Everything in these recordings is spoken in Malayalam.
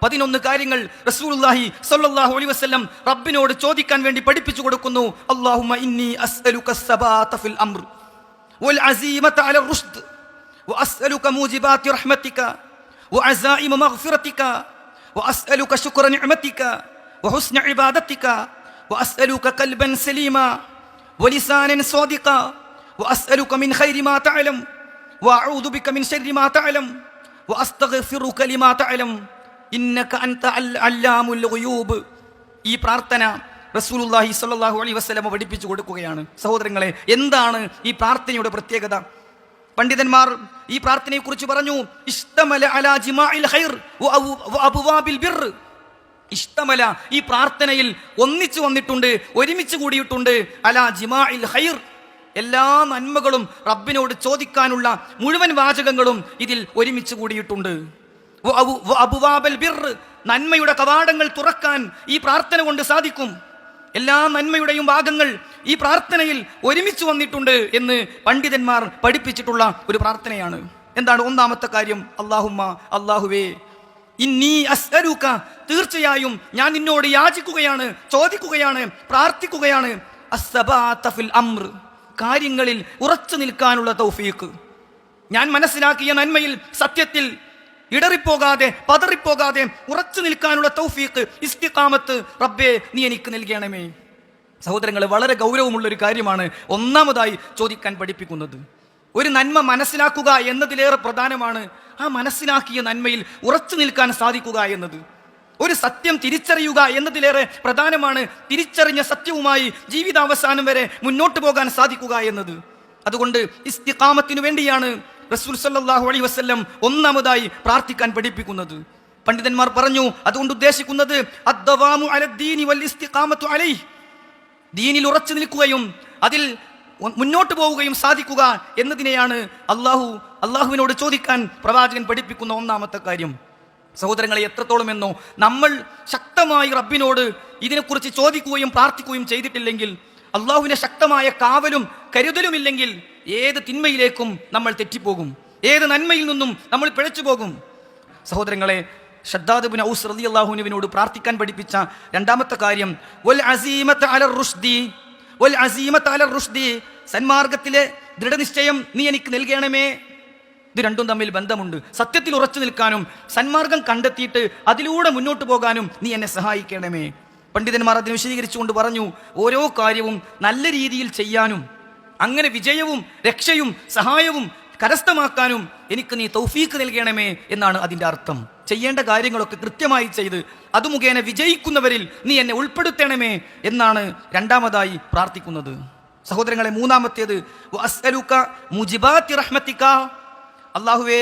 11 കാര്യങ്ങൾ റസൂലുള്ളാഹി സ്വല്ലല്ലാഹു അലൈഹി വസല്ലം റബ്ബിനോട് ചോദിക്കാൻ വേണ്ടി പഠിപ്പിച്ചു കൊടുക്കുന്നു. അല്ലാഹുമ്മ ഇന്നി അസ്അലുക അസ്സബാത ഫിൽ അംർ വൽ അസീമത അല റുഷ്ദ് വഅസ്അലുക മൂജിബാതി റഹ്മതിക വഅസായിമ മഗ്ഫിറതിക വഅസ്അലുക ശുക്ര നിഅമതിക വഹുസ്ന ഇബാദതിക വഅസ്അലുക ഖൽബൻ സലീമാ വലിസാനൻ സ്വാദിഖ വഅസ്അലുക മിൻ ഖൈരി മാ തഅലം വഅഊദു ബിക മിൻ ശർരി മാ തഅലം വഅസ്തഗ്ഫിറുക ലിമാ തഅലം ഇന്നക അൻത അല്ലാമുൽ ഗുയൂബ്. ഈ പ്രാർത്ഥന റസൂലുള്ളാഹി സ്വല്ലല്ലാഹു അലൈഹി വസല്ലം പഠിപ്പിച്ചു കൊടുക്കുകയാണ്. സഹോദരങ്ങളെ, എന്താണ് ഈ പ്രാർത്ഥനയുടെ പ്രത്യേകത? പണ്ഡിതന്മാർ ഈ പ്രാർത്ഥനയെ കുറിച്ച് പറഞ്ഞു, ഇഷ്തമല അലാ ജിമാഇൽ ഖൈർ വ അബ്വാബിൽ ബിർ. ഇഷ്തമല, ഈ പ്രാർത്ഥനയിൽ ഒന്നിച്ചു വന്നിട്ടുണ്ട്, ഒരുമിച്ച് കൂടിയിട്ടുണ്ട്. അലാ ജിമാഇൽ ഖൈർ, എല്ലാ നന്മകളും റബ്ബിനോട് ചോദിക്കാനുള്ള മുഴുവൻ വാചകങ്ങളും ഇതിൽ ഒരുമിച്ച് കൂടിയിട്ടുണ്ട്. അബ്വാബൽ ബിർ, നന്മയുടെ കവാടങ്ങൾ തുറക്കാൻ ഈ പ്രാർത്ഥന കൊണ്ട് സാധിക്കും. എല്ലാ നന്മയുടെയും ഭാഗങ്ങൾ ഈ പ്രാർത്ഥനയിൽ ഒരുമിച്ച് വന്നിട്ടുണ്ട് എന്ന് പണ്ഡിതന്മാർ പഠിപ്പിച്ചിട്ടുള്ള ഒരു പ്രാർത്ഥനയാണ്. എന്താണ് ഒന്നാമത്തെ കാര്യം? അല്ലാഹുമ്മ, അല്ലാഹുവേ, ഇന്നി അസ്അലുക, തീർച്ചയായും ഞാൻ നിന്നോട് യാചിക്കുകയാണ്, ചോദിക്കുകയാണ്, പ്രാർത്ഥിക്കുകയാണ്. അസ്സബാത ഫിൽ അംർ, കാര്യങ്ങളിൽ ഉറച്ചു നിൽക്കാനുള്ള തൗഫീഖ്. ഞാൻ മനസ്സിലാക്കിയ നന്മയിൽ, സത്യത്തിൽ ഇടറിപ്പോകാതെ, പതറിപ്പോകാതെ ഉറച്ചു നിൽക്കാനുള്ള തൗഫീഖ്, ഇസ്തിഖാമത്ത് റബ്ബേ നീ എനിക്ക് നൽകണമേ. സഹോദരങ്ങളെ, വളരെ ഗൗരവമുള്ളൊരു കാര്യമാണ് ഒന്നാമതായി ചോദിക്കാൻ പഠിപ്പിക്കുന്നത്. ഒരു നന്മ മനസ്സിലാക്കുക എന്നതിലേറെ പ്രധാനമാണ് ആ മനസ്സിലാക്കിയ നന്മയിൽ ഉറച്ചു നിൽക്കാൻ സാധിക്കുക എന്നത്. ഒരു സത്യം തിരിച്ചറിയുക എന്നതിലേറെ പ്രധാനമാണ് തിരിച്ചറിഞ്ഞ സത്യവുമായി ജീവിതാവസാനം വരെ മുന്നോട്ട് പോകാൻ സാധിക്കുക എന്നത്. അതുകൊണ്ട് ഇസ്തിഖാമത്തിനു വേണ്ടിയാണ് റസൂൽ സല്ലല്ലാഹു അലൈഹി വസല്ലം ഒന്നാമതായി പ്രാർത്ഥിക്കാൻ പഠിപ്പിക്കുന്നത്. പണ്ഡിതന്മാർ പറഞ്ഞു, അതുകൊണ്ട് ഉദ്ദേശിക്കുന്നത് അദ്ദവാമു അലദ്ദീനി വൽ ഇസ്തിഖാമത്തു അലൈഹി, ദീനിൽ ഉറച്ചു നിൽക്കുകയും അതിൽ മുന്നോട്ട് പോവുകയും സാധിക്കുക എന്നതിനെയാണ് അള്ളാഹുവിനോട് ചോദിക്കാൻ പ്രവാചകൻ പഠിപ്പിക്കുന്ന ഒന്നാമത്തെ കാര്യം. സഹോദരങ്ങളെ, എത്രത്തോളം എന്നോ നമ്മൾ ശക്തമായി റബ്ബിനോട് ഇതിനെക്കുറിച്ച് ചോദിക്കുകയും പ്രാർത്ഥിക്കുകയും ചെയ്തിട്ടില്ലെങ്കിൽ, അള്ളാഹുവിന്റെ ശക്തമായ കാവലും കരുതലുമില്ലെങ്കിൽ ഏത് തിന്മയിലേക്കും നമ്മൾ തെറ്റിപ്പോകും, ഏത് നന്മയിൽ നിന്നും നമ്മൾ പിഴച്ചു പോകും. സഹോദരങ്ങളെ, ഷദ്ദാദ് ഇബ്നു ഔസ് റളിയല്ലാഹു അൻഹുവിനോട് പ്രാർത്ഥിക്കാൻ പഠിപ്പിച്ച രണ്ടാമത്തെ കാര്യം വൽ അസീമത അലർ റുഷ്ദി, വൽ അസീമത അലർ റുഷ്ദി, സന്മാർഗത്തിലെ ദൃഢനിശ്ചയം നീ എനിക്ക് നൽകണമേ. ഇത് രണ്ടും തമ്മിൽ ബന്ധമുണ്ട്. സത്യത്തിൽ ഉറച്ചു നിൽക്കാനും സന്മാർഗം കണ്ടെത്തിയിട്ട് അതിലൂടെ മുന്നോട്ട് പോകാനും നീ എന്നെ സഹായിക്കണമേ. പണ്ഡിതന്മാർ അതിനെ വിശദീകരിച്ചുകൊണ്ട് പറഞ്ഞു, ഓരോ കാര്യവും നല്ല രീതിയിൽ ചെയ്യാനും അങ്ങനെ വിജയവും രക്ഷയും സഹായവും കരസ്ഥമാക്കാനും എനിക്ക് നീ തൗഫീഖ് നൽകണമേ എന്നാണ് അതിൻ്റെ അർത്ഥം. ചെയ്യേണ്ട കാര്യങ്ങളൊക്കെ കൃത്യമായി ചെയ്ത് അത് മുഖേന വിജയിക്കുന്നവരിൽ നീ എന്നെ ഉൾപ്പെടുത്തണമേ എന്നാണ് രണ്ടാമതായി പ്രാർത്ഥിക്കുന്നത്. സഹോദരങ്ങളെ, മൂന്നാമത്തേത് വഅസ്അലുക മുജിബാതി റഹ്മതിക, അല്ലാഹുവേ,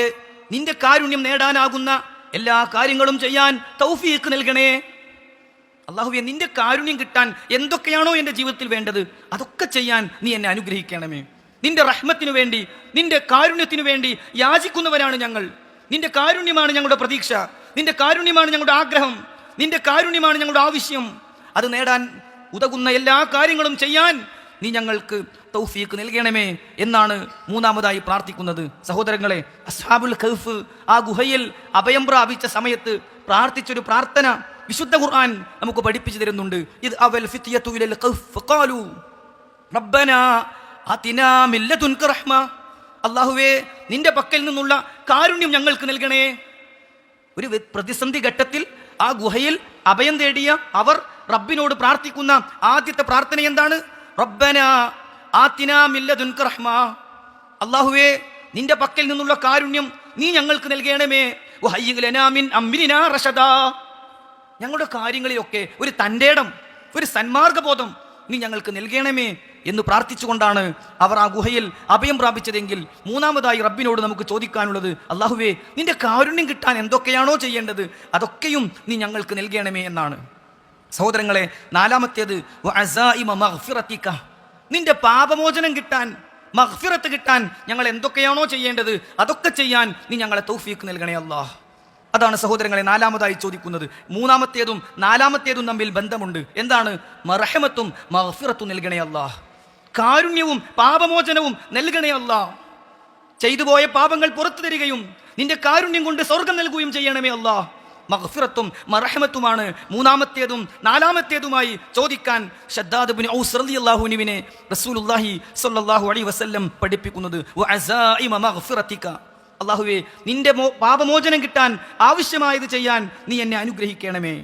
നിന്റെ കാരുണ്യം നേടാനാകുന്ന എല്ലാ കാര്യങ്ങളും ചെയ്യാൻ തൗഫീഖ് നൽകണേ. അല്ലാഹുവേ, നിന്റെ കാരുണ്യം കിട്ടാൻ എന്തൊക്കെയാണോ എൻ്റെ ജീവിതത്തിൽ വേണ്ടത് അതൊക്കെ ചെയ്യാൻ നീ എന്നെ അനുഗ്രഹിക്കണമേ. നിന്റെ റഹ്മത്തിനു വേണ്ടി, നിന്റെ കാരുണ്യത്തിനു വേണ്ടി യാചിക്കുന്നവരാണ് ഞങ്ങൾ. നിന്റെ കാരുണ്യമാണ് ഞങ്ങളുടെ പ്രതീക്ഷ, നിന്റെ കാരുണ്യമാണ് ഞങ്ങളുടെ ആഗ്രഹം, നിന്റെ കാരുണ്യമാണ് ഞങ്ങളുടെ ആവശ്യം. അത് നേടാൻ ഉതകുന്ന എല്ലാ കാര്യങ്ങളും ചെയ്യാൻ നീ ഞങ്ങൾക്ക് തൗഫീഖ് നൽകണമേ എന്നാണ് മൂന്നാമതായി പ്രാർത്ഥിക്കുന്നത്. സഹോദരങ്ങളെ, അസ്ഹാബുൽ കഹ്ഫ് ആ ഗുഹയിൽ അഭയം പ്രാപിച്ച സമയത്ത് പ്രാർത്ഥിച്ചൊരു പ്രാർത്ഥന വിശുദ്ധ ഖുർആൻ നമുക്ക് പഠിപ്പിച്ചു തരുന്നുണ്ട്. ഇത് അവൽ ഫിത്യതു ഇലൽ കഹ്ഫ് ഫഖാലു റബ്ബനാ ആതിനാ മിൻ ലദുൻക റഹ്മ, അല്ലാഹുവേ, നിന്റെ പക്കൽ നിന്നുള്ള കാരുണ്യം ഞങ്ങൾക്ക് നൽകണേ. ഒരു പ്രതിസന്ധി ഘട്ടത്തിൽ ആ ഗുഹയിൽ അഭയം തേടിയ അവർ റബ്ബിനോട് പ്രാർത്ഥിക്കുന്ന ആദ്യത്തെ പ്രാർത്ഥന എന്താണ്? റബ്ബനാ ആതിനാ മിൻ ലദുൻക റഹ്മ, അല്ലാഹുവേ, നിന്റെ പക്കൽ നിന്നുള്ള കാരുണ്യം നീ ഞങ്ങൾക്ക് നൽകണമേ. വഹയ്യിഗ് ലനാ മിൻ അംരിനാ റശദാ, ഞങ്ങളുടെ കാര്യങ്ങളിലൊക്കെ ഒരു തൻ്റെടം, ഒരു സന്മാർഗബോധം നീ ഞങ്ങൾക്ക് നൽകണമേ എന്ന് പ്രാർത്ഥിച്ചുകൊണ്ടാണ് അവർ ആ ഗുഹയിൽ അഭയം പ്രാപിച്ചതെങ്കിൽ മൂന്നാമതായി റബ്ബിനോട് നമുക്ക് ചോദിക്കാനുള്ളത്, അല്ലാഹുവേ, നിന്റെ കാരുണ്യം കിട്ടാൻ എന്തൊക്കെയാണോ ചെയ്യേണ്ടത് അതൊക്കെയും നീ ഞങ്ങൾക്ക് നൽകണമേ എന്നാണ്. സഹോദരങ്ങളെ, നാലാമത്തേത് വഅസായിമ മഗ്ഫിറതിക, നിന്റെ പാപമോചനം കിട്ടാൻ, മഗ്ഫിറത്ത് കിട്ടാൻ ഞങ്ങൾ എന്തൊക്കെയാണോ ചെയ്യേണ്ടത് അതൊക്കെ ചെയ്യാൻ നീ ഞങ്ങളെ തൗഫീഖ് നൽകണേ അല്ലാഹ്. അതാണ് സഹോദരങ്ങളെ നാലാമതായി ചോദിക്കുന്നത്. മൂന്നാമത്തേതും നാലാമത്തേതും തമ്മിൽ ബന്ധമുണ്ട്. എന്താണ്? മർഹമത്തും മഗ്ഫിറത്തും നൽകണേ അല്ലാഹ്, കാരുണ്യവും പാപമോചനവും നൽകണേ അല്ലാഹ്. ചെയ്തുപോയ പാപങ്ങൾ പുറത്തു തരികയും നിന്റെ കാരുണ്യം കൊണ്ട് സ്വർഗം നൽകുകയും ചെയ്യണമേ അല്ലാഹ്. മഗ്ഫിറത്തും മർഹമത്തുമാണ് മൂന്നാമത്തേതും നാലാമത്തേതുമായി ചോദിക്കാൻ ശദ്ദാദ് ഇബ്നു ഔസ് റളിയല്ലാഹു അൻഹുവിനെ റസൂലുള്ളാഹി സ്വല്ലല്ലാഹു അലൈഹി വസല്ലം പഠിപ്പിക്കുന്നത് വഅസായിമ മഗ്ഫിറതിക, അല്ലാഹുവേ നിന്റെ പാപമോചനം കിട്ടാൻ ആവശ്യമായത് ചെയ്യാൻ നീ എന്നെ അനുഗ്രഹിക്കണമേ.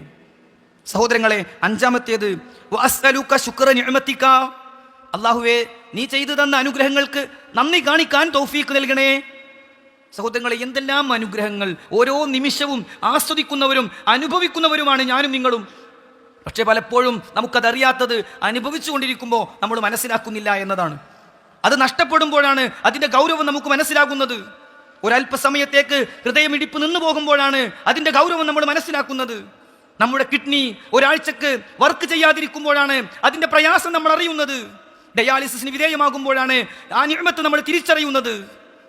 സഹോദരങ്ങളെ, അഞ്ചാമത്തേത് വഅസ്അലുക ശുക്ര നിഅമതിക, അല്ലാഹുവേ നീ ചെയ്തു തന്ന അനുഗ്രഹങ്ങൾക്ക് നന്ദി കാണിക്കാൻ തൗഫീഖ് നൽകണേ. സഹോദരങ്ങളെ, എന്തെല്ലാം അനുഗ്രഹങ്ങൾ! ഓരോ നിമിഷവും ആസ്വദിക്കുന്നവരും അനുഭവിക്കുന്നവരുമാണ് ഞാനും നിങ്ങളും. പക്ഷെ പലപ്പോഴും നമുക്കതറിയാത്തത് അനുഭവിച്ചു കൊണ്ടിരിക്കുമ്പോൾ നമ്മൾ മനസ്സിലാക്കുന്നില്ല എന്നതാണ്. അത് നഷ്ടപ്പെടുമ്പോഴാണ് അതിൻ്റെ ഗൗരവം നമുക്ക് മനസ്സിലാകുന്നത്. ഒരല്പസമയത്തേക്ക് ഹൃദയമിടിപ്പ് നിന്നു പോകുമ്പോഴാണ് അതിൻ്റെ ഗൗരവം നമ്മൾ മനസ്സിലാക്കുന്നത്. നമ്മുടെ കിഡ്നി ഒരാഴ്ചക്ക് വർക്ക് ചെയ്യാതിരിക്കുമ്പോഴാണ് അതിൻ്റെ പ്രയാസം നമ്മൾ അറിയുന്നത്. ഡയാലിസിന് വിധേയമാകുമ്പോഴാണ് ആ നിഅമത്ത് നമ്മൾ തിരിച്ചറിയുന്നത്.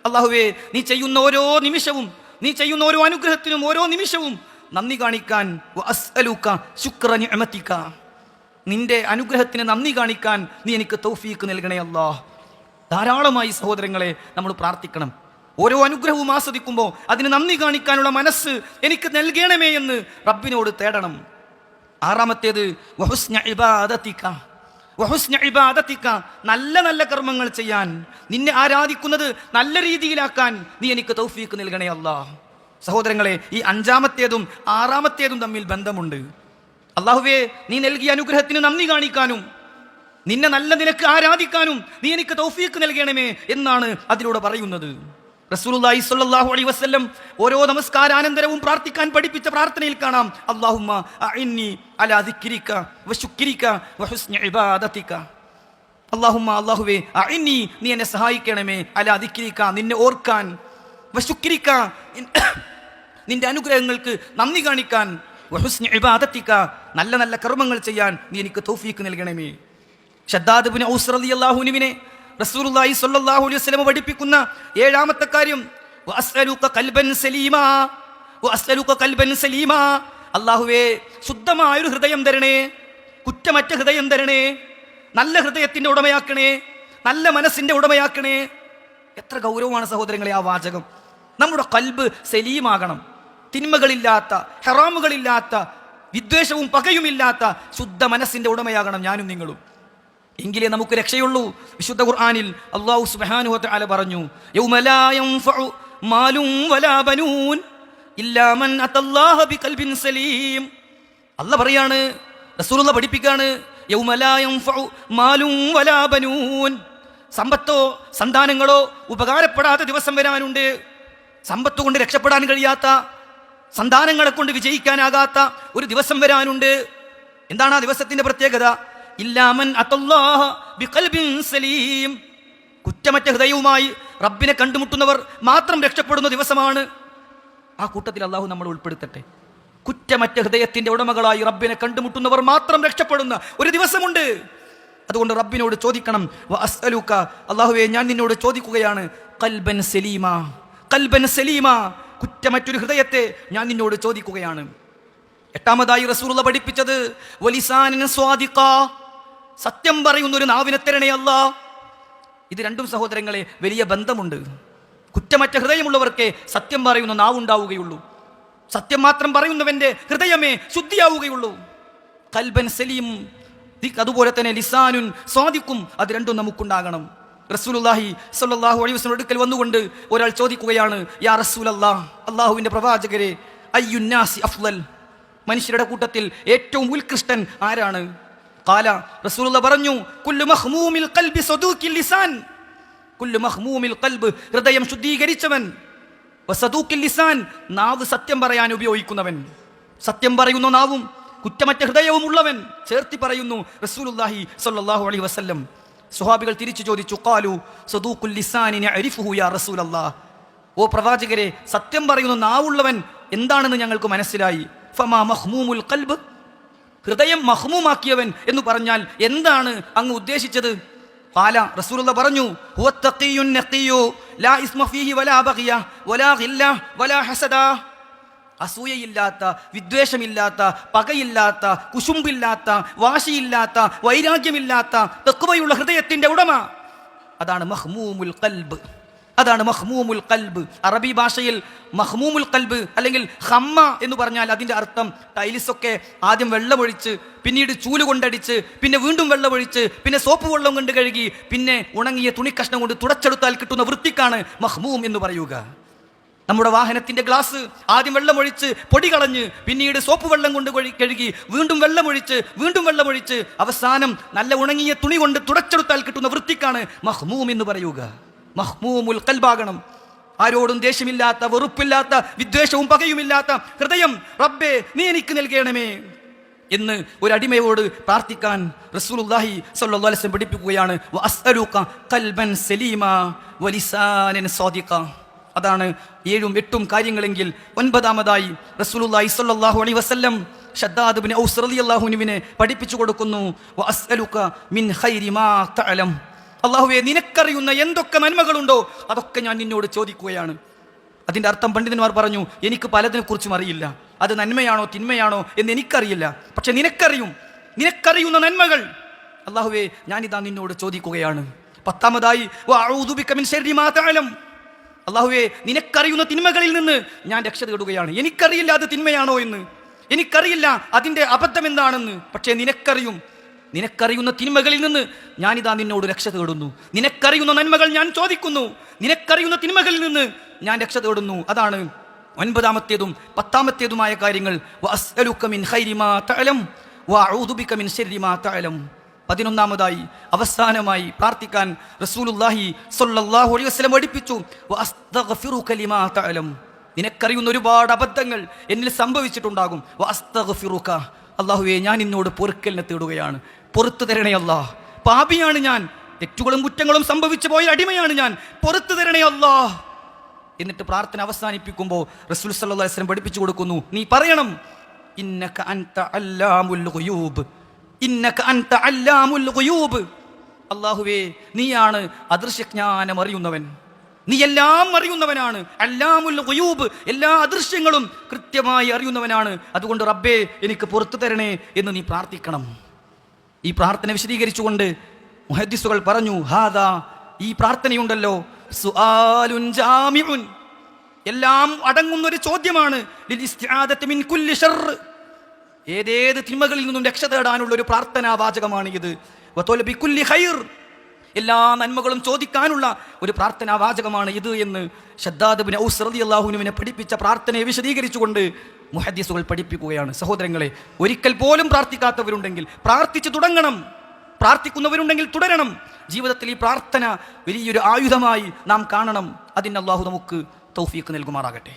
അല്ലാഹുവേ നീ ചെയ്യുന്ന ഓരോ നിമിഷവും, നീ ചെയ്യുന്ന ഓരോ അനുഗ്രഹത്തിനും ഓരോ നിമിഷവും നന്ദി കാണിക്കാൻ വഅസ്അലുക ശുക്ര നിഅമതിക, നിന്റെ അനുഗ്രഹത്തിന് നന്ദി കാണിക്കാൻ നീ എനിക്ക് തൗഫീഖ് നൽകണേ അല്ലാഹ്. ധാരാളമായി സഹോദരങ്ങളെ നമ്മൾ പ്രാർത്ഥിക്കണം. ഓരോ അനുഗ്രഹവും ആസ്വദിക്കുമ്പോൾ അതിന് നന്ദി കാണിക്കാനുള്ള മനസ്സ് എനിക്ക് നൽകണമേ എന്ന് റബ്ബിനോട് തേടണം. ആറാമത്തേത് വഹുസ്ന ഇബാദതിക, വഹുസ്ന ഇബാദതിക, നല്ല നല്ല കർമ്മങ്ങൾ ചെയ്യാൻ, നിന്നെ ആരാധിക്കുന്നത് നല്ല രീതിയിലാക്കാൻ നീ എനിക്ക് തൗഫീഖ് നൽകണേ അല്ലാഹ്. സഹോദരങ്ങളെ, ഈ അഞ്ചാമത്തേതും ആറാമത്തേതും തമ്മിൽ ബന്ധമുണ്ട്. അല്ലാഹുവേ നീ നൽകിയ അനുഗ്രഹത്തിന് നന്ദി കാണിക്കാനും നിന്നെ നല്ല നിലക്ക് ആരാധിക്കാനും നീ എനിക്ക് തൗഫീഖ് നൽകണമേ എന്നാണ് അതിലൂടെ പറയുന്നത്. റസൂലുള്ളാഹി സ്വല്ലല്ലാഹു അലൈഹി വസല്ലം ഓരോ നമസ്കാരാനന്തരവും പ്രാർത്ഥിക്കാൻ പഠിപ്പിച്ച പ്രാർത്ഥനയിൽ കാണാം അല്ലാഹുമ്മ അഇന്നി അലാ ദിക്രിക വശുക്രിക വഹുസ്നി ഇബാദതിക. അല്ലാഹുമ്മ, അല്ലാഹുവേ, അഇന്നി നീ എന്നെ സഹായിക്കണമേ, അലാ ദിക്രിക നിന്നെ ഓർക്കാൻ, വശുക്രിക നിന്റെ അനുഗ്രഹങ്ങൾക്ക് നന്ദി കാണിക്കാൻ, വഹുസ്നി ഇബാദതിക നല്ല നല്ല കർമ്മങ്ങൾ ചെയ്യാൻ നീ എനിക്ക് തൗഫീഖ് നൽകണമേ. ശദ്ദാദ് ഇബ്നു ഔസ് റളിയല്ലാഹു അൻഹുവിനെ റസൂലുള്ളാഹി സ്വല്ലല്ലാഹു അലൈഹി വസല്ലം പഠിപ്പിക്കുന്ന ഏഴാമത്തെ കാര്യം വഅസ്അലുക ഖൽബൻ സലീമാ, വഅസ്അലുക ഖൽബൻ സലീമാ, അല്ലാഹുവേ ശുദ്ധമായ ഒരു ഹൃദയം തരണേ, കുറ്റമറ്റ ഹൃദയം തരണേ, നല്ല ഹൃദയത്തിന്റെ ഉടമയാക്കണേ, നല്ല മനസ്സിന്റെ ഉടമയാക്കണേ. എത്ര ഗൗരവമാണ് സഹോദരങ്ങളെ ആ വാചകം. നമ്മുടെ ഖൽബ് സലീമാകണം, തിന്മകളില്ലാത്ത, ഹറാമുകളില്ലാത്ത, വിദ്വേഷവും പകയുമില്ലാത്ത ശുദ്ധ മനസ്സിന്റെ ഉടമയാകണം ഞാനും നിങ്ങളും. എങ്കിലേ നമുക്ക് രക്ഷയുള്ളൂ. വിശുദ്ധ ഖുർആനിൽ അല്ലാഹു സുബ്ഹാനഹു വ തആല പറഞ്ഞു യൗമ ലാ യൻഫഉ മാലും വലാ ബനൂൻ ഇല്ലാ മൻ അതല്ലാഹ ബിഖൽബിൻ സലീം. അല്ലാഹ് പറയാണ്, റസൂലുള്ളാഹി പഠിപ്പിക്കാണ്, യൗമ ലാ യൻഫഉ മാലും വലാ ബനൂൻ, സമ്പത്തോ സന്താനങ്ങളോ ഉപകാരപ്പെടാത്ത ദിവസം വരാനുണ്ട്. സമ്പത്ത് കൊണ്ട് രക്ഷപ്പെടാൻ കഴിയാത്ത, സന്താനങ്ങളെ കൊണ്ട് വിജയിക്കാനാകാത്ത ഒരു ദിവസം വരാനുണ്ട്. എന്താണ് ആ ദിവസത്തിന്റെ പ്രത്യേകത? ഇല്ലാമൻ അതല്ലാഹ ബിഖൽബിൻ സലീം, കുറ്റമറ്റ ഹൃദയവുമായി റബ്ബിനെ കണ്ടുമുട്ടുന്നവർ മാത്രം രക്ഷപ്പെടുന്ന ദിവസമാണ്. ആ കൂട്ടത്തിൽ അല്ലാഹു നമ്മൾ ഉൾപ്പെടുത്തട്ടെ. കുറ്റമറ്റ ഹൃദയത്തിന്റെ ഉടമകളായി റബ്ബിനെ കണ്ടുമുട്ടുന്നവർ മാത്രം രക്ഷപ്പെടുന്ന ഒരു ദിവസമുണ്ട്. അതുകൊണ്ട് റബ്ബിനോട് ചോദിക്കണം, വഅസ്അലുക, അല്ലാഹുവേ ഞാൻ നിന്നോട് ചോദിക്കുകയാണ്, ഖൽബൻ സലീമാ, ഖൽബൻ സലീമാ, കുറ്റമറ്റൊരു ഹൃദയത്തെ ഞാൻ നിന്നോട് ചോദിക്കുകയാണ്. എട്ടാമതായി റസൂലുള്ളാഹി പഠിപ്പിച്ചത് വലിസാനൻ സ്വാദിഖാ, സത്യം പറയുന്ന ഒരു നാവിനെ തരണേ അല്ലാഹ്. ഇത് രണ്ടും സഹോദരങ്ങളെ വലിയ ബന്ധമുണ്ട്. കുറ്റമറ്റ ഹൃദയമുള്ളവർക്കേ സത്യം പറയുന്ന നാവുണ്ടാവുകയുള്ളൂ. സത്യം മാത്രം പറയുന്നവന്റെ ഹൃദയമേ ശുദ്ധിയാവുകയുള്ളൂ. ഖൽബൻ സലീം, അതുപോലെ തന്നെ ലിസാനുൻ സ്വാദിഖും, അത് രണ്ടും നമുക്കുണ്ടാകണം. റസൂലുള്ളാഹി സ്വല്ലല്ലാഹു അലൈഹി വസല്ലം അടുക്കൽ വന്നുകൊണ്ട് ഒരാൾ ചോദിക്കുകയാണ്, യാ റസൂലല്ലാഹ്, അല്ലാഹുവിന്റെ പ്രവാചകരെ, അയ്യുന്നാസി അഫ്ളൽ, മനുഷ്യരുടെ കൂട്ടത്തിൽ ഏറ്റവും ഉത്കൃഷ്ടൻ ആരാണ്? ഖാല, റസൂലുള്ളാഹി പറഞ്ഞു, കുല്ലു മഖ്മൂമിൽ ഖൽബി സദൂഖിൽ ലിസാൻ, കുല്ലു മഖ്മൂമിൽ ഖൽബ്, ഹൃദയം ശുദ്ധീകരിച്ചവൻ, വസദൂഖിൽ ലിസാൻ, നാവ് സത്യം പറയാൻ ഉപയോഗിക്കുന്നവൻ. സത്യം പറയുന്ന നാവും കുറ്റമറ്റ ഹൃദയവും ഉള്ളവൻ ചേർത്തി പറയുന്നു റസൂലുള്ളാഹി സ്വല്ലല്ലാഹു അലൈഹി വസല്ലം. സ്വഹാബികൾ തിരിച്ചു ചോദിച്ചു, ഖാലു സദൂഖുൽ ലിസാനി നഅരിഫുഹു യാ റസൂലല്ലാഹ്, ഓ പ്രവാചകരെ, സത്യം പറയുന്ന നാവുള്ളവൻ എന്താണെന്ന് ഞങ്ങൾക്ക് മനസ്സിലായി. ഫമാ മഖ്മൂമുൽ ഖൽബ്, ഹൃദയം മഖ്മൂമാക്കിയവൻ എന്ന് പറഞ്ഞാൽ എന്താണ് അങ്ങ് ഉദ്ദേശിച്ചത്? ഖാല, റസൂലുള്ളാഹി പറഞ്ഞു, ഹുവ തഖിയ്യുൻ നഖിയ്യു ലാ ഇസ്മ ഫീഹി വലാ ബഗിയ വലാ ഗില്ല വലാ ഹസദ, അസൂയയില്ലാത്ത, വിദ്വേഷമില്ലാത്ത, പകയില്ലാത്ത, കുശുമ്പില്ലാത്ത, വാശിയില്ലാത്ത, വൈരാഗ്യമില്ലാത്ത തഖ്വയുള്ള ഹൃദയത്തിന്റെ ഉടമ, അതാണ് മഖ്മൂമുൽ ഖൽബ്. അതാണ് മഹ്മൂമുൽ ഖൽബ്. അറബി ഭാഷയിൽ മഹ്മൂമുൽ ഖൽബ് അല്ലെങ്കിൽ ഹമ്മ എന്ന് പറഞ്ഞാൽ അതിൻ്റെ അർത്ഥം ടൈൽസൊക്കെ ആദ്യം വെള്ളമൊഴിച്ച് പിന്നീട് ചൂല് കൊണ്ടടിച്ച് പിന്നെ വീണ്ടും വെള്ളമൊഴിച്ച് പിന്നെ സോപ്പ് വെള്ളം കൊണ്ട് കഴുകി പിന്നെ ഉണങ്ങിയ തുണിക്കഷ്ണം കൊണ്ട് തുടച്ചെടുത്താൽ കിട്ടുന്ന വൃത്തിക്കാണ് മഹ്മൂം എന്ന് പറയുക. നമ്മുടെ വാഹനത്തിന്റെ ഗ്ലാസ് ആദ്യം വെള്ളമൊഴിച്ച് പൊടി കളഞ്ഞ് പിന്നീട് സോപ്പ് വെള്ളം കൊണ്ട് കഴുകി വീണ്ടും വെള്ളമൊഴിച്ച് അവസാനം നല്ല ഉണങ്ങിയ തുണി കൊണ്ട് തുടച്ചെടുത്താൽ കിട്ടുന്ന വൃത്തിക്കാണ് മഹ്മൂം എന്ന് പറയുക. മഹ്മൂമുൽ ഖൽബാകണം. ആരോടും ദേഷ്യമില്ലാത്ത, വെറുപ്പില്ലാത്ത, വിദ്വേഷവും പകയുമില്ലാത്ത ഹൃദയം റബ്ബേ നീ എനിക്ക് നൽകണമേ എന്ന് ഒരു അടിമയോട് പ്രാർത്ഥിക്കാൻ റസൂലുള്ളാഹി സ്വല്ലല്ലാഹു അലൈഹി വസല്ലം പഠിപ്പിക്കുകയാണ്. വഅസ്അലുക ഖൽബൻ സലീമാ വലിസാനൻ സാദിഖ. അതാണ് 7ഉം 8ഉം കാര്യങ്ങളെങ്കിൽ 9ാമതായി റസൂലുള്ളാഹി സ്വല്ലല്ലാഹു അലൈഹി വസല്ലം ഷദ്ദാദ് ഇബ്നു ഔസ് റളിയല്ലാഹു അൻഹുവിനെ പഠിപ്പിച്ചു കൊടുക്കുന്നു. വഅസ്അലുക മിൻ ഖൈരി മാ തഅലം. അല്ലാഹുവേ നിനക്കറിയുന്ന എന്തൊക്കെ നന്മകളുണ്ടോ അതൊക്കെ ഞാൻ നിന്നോട് ചോദിക്കുകയാണ്. അതിൻ്റെ അർത്ഥം പണ്ഡിതന്മാർ പറഞ്ഞു, എനിക്ക് പലതിനെ കുറിച്ചും അറിയില്ല, അത് നന്മയാണോ തിന്മയാണോ എന്ന് എനിക്കറിയില്ല, പക്ഷെ നിനക്കറിയുന്ന നന്മകൾ അല്ലാഹുവേ ഞാനിതാ നിന്നോട് ചോദിക്കുകയാണ്. 10ാമതായി വഅഊദു ബിക മിൻ ശർരി മാ തഅലം. അല്ലാഹുവേ നിനക്കറിയുന്ന തിന്മകളിൽ നിന്ന് ഞാൻ രക്ഷ തേടുകയാണ്. എനിക്കറിയില്ല അത് തിന്മയാണോ എന്ന്, എനിക്കറിയില്ല അതിൻ്റെ അബദ്ധം എന്താണെന്ന്, പക്ഷേ നിനക്കറിയുന്ന തിന്മകളിൽ നിന്ന് ഞാനിതാ നിന്നോട് രക്ഷ തേടുന്നു. നിനക്കറിയുന്ന നന്മകൾ ഞാൻ ചോദിക്കുന്നു, നിനക്കറിയുന്ന തിന്മകളിൽ നിന്ന് ഞാൻ രക്ഷ തേടുന്നു. അതാണ് 9ാമത്തേതും 10ാമത്തേതുമായ കാര്യങ്ങൾ. വഅസ്അലുക മിൻ ഖൈരി മാ തഅലം വഅഊദു ബിക മിൻ ശർരി മാ തഅലം. 11ാമതായി അവസാനമായി പ്രാർത്ഥിക്കാൻ റസൂലുള്ളാഹി സ്വല്ലല്ലാഹു അലൈഹി വസല്ലം പഠിപ്പിച്ചു. വഅസ്തഗ്ഫിറുക ലിമാ തഅലം. നിനക്കറിയുന്ന ഒരുപാട് അബദ്ധങ്ങൾ എന്നിൽ സംഭവിച്ചിട്ടുണ്ടാകും. വഅസ്തഗ്ഫിറുക. അല്ലാഹുവേ ഞാൻ നിന്നോട് പൊറുക്കലിനെ തേടുകയാണ്, പുറത്തു തരണേ അല്ലാഹ്. പാപിയാണ് ഞാൻ, തെറ്റുകളും കുറ്റങ്ങളും സംഭവിച്ചു പോയ അടിമയാണ് ഞാൻ, പുറത്തു തരണേ അല്ലാഹ്. എന്നിട്ട് പ്രാർത്ഥന അവസാനിപ്പിക്കുമ്പോൾ റസൂൽ സല്ലല്ലാഹു അലൈഹി വസല്ലം പഠിപ്പിച്ചു കൊടുക്കുന്നു, നീ പറയണം ഇന്നക അൻത അല്ലാമുൽ ഗുയൂബ്, ഇന്നക അൻത അല്ലാമുൽ ഗുയൂബ്. അല്ലാഹുവേ നീയാണ് അദൃശ്യജ്ഞാനം അറിയുന്നവൻ, നീ എല്ലാം അറിയുന്നവനാണ്. അല്ലാമുൽ ഗുയൂബ്, എല്ലാ അദൃശ്യങ്ങളും കൃത്യമായി അറിയുന്നവനാണ്. അതുകൊണ്ട് റബ്ബേ എനിക്ക് പുറത്തു തരണേ എന്ന് നീ പ്രാർത്ഥിക്കണം. ഈ പ്രാർത്ഥന വിശദീകരിച്ചുകൊണ്ട് മുഹദ്ദിസുകൾ പറഞ്ഞു, ഹാദാ ഈ പ്രാർത്ഥനയുണ്ടല്ലോ സുആലുൻ ജാമിഉൻ, എല്ലാം അടങ്ങുന്നൊരു ചോദ്യമാണ്. ലിൽ ഇസ്തിആദത്തി മിൻ കുല്ലി ശർർ, ഏതേത് തിന്മകളിൽ നിന്നും രക്ഷ തേടാനുള്ള ഒരു പ്രാർത്ഥനാ വാചകമാണ് ഇത്. വതലബി കുല്ലി ഖൈർ, എല്ലാ നന്മകളും ചോദിക്കാനുള്ള ഒരു പ്രാർത്ഥനാ വാചകമാണ് ഇത് എന്ന് ഷദ്ദാദ് ഇബ്നു ഔസ് റളിയല്ലാഹു അൻഹുവിനെ പഠിപ്പിച്ച പ്രാർത്ഥനയെ വിശദീകരിച്ചുകൊണ്ട് മുഹദ്ദിസുകൾ പഠിപ്പിക്കുകയാണ്. സഹോദരങ്ങളെ, ഒരിക്കൽ പോലും പ്രാർത്ഥിക്കാത്തവരുണ്ടെങ്കിൽ പ്രാർത്ഥിച്ചു തുടങ്ങണം, പ്രാർത്ഥിക്കുന്നവരുണ്ടെങ്കിൽ തുടരണം. ജീവിതത്തിൽ ഈ പ്രാർത്ഥന വലിയൊരു ആയുധമായി നാം കാണണം. അതിന് അല്ലാഹു നമുക്ക് തൗഫീഖ് നൽകുമാറാകട്ടെ.